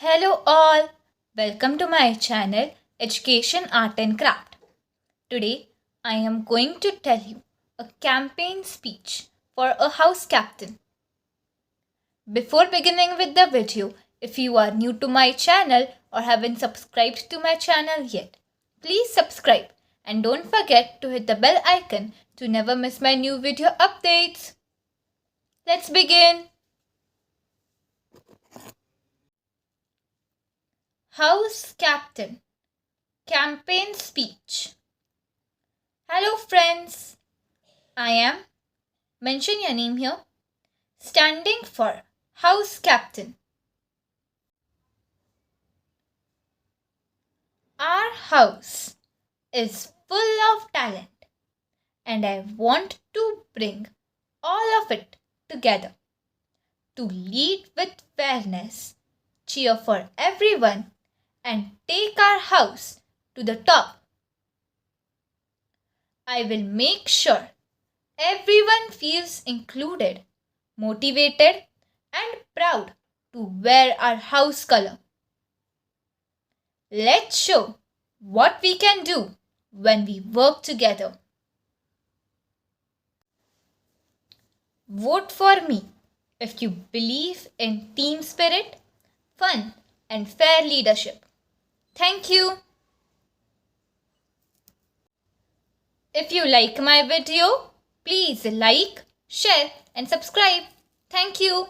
Hello all, welcome to my channel Education Art and Craft. Today I am going to tell you a campaign speech for a house captain. Before beginning with the video, if you are new to my channel or haven't subscribed to my channel yet, please subscribe and don't forget to hit the bell icon to never miss my new video updates. Let's begin. House Captain Campaign Speech. Hello friends, I am, mention your name here, standing for House Captain. Our house is full of talent and I want to bring all of it together to lead with fairness, cheer for everyone and take our house to the top. I will make sure everyone feels included, motivated, and proud to wear our house color. Let's show what we can do when we work together. Vote for me if you believe in team spirit, fun, and fair leadership. Thank you. If you like my video, please like, share and subscribe. Thank you.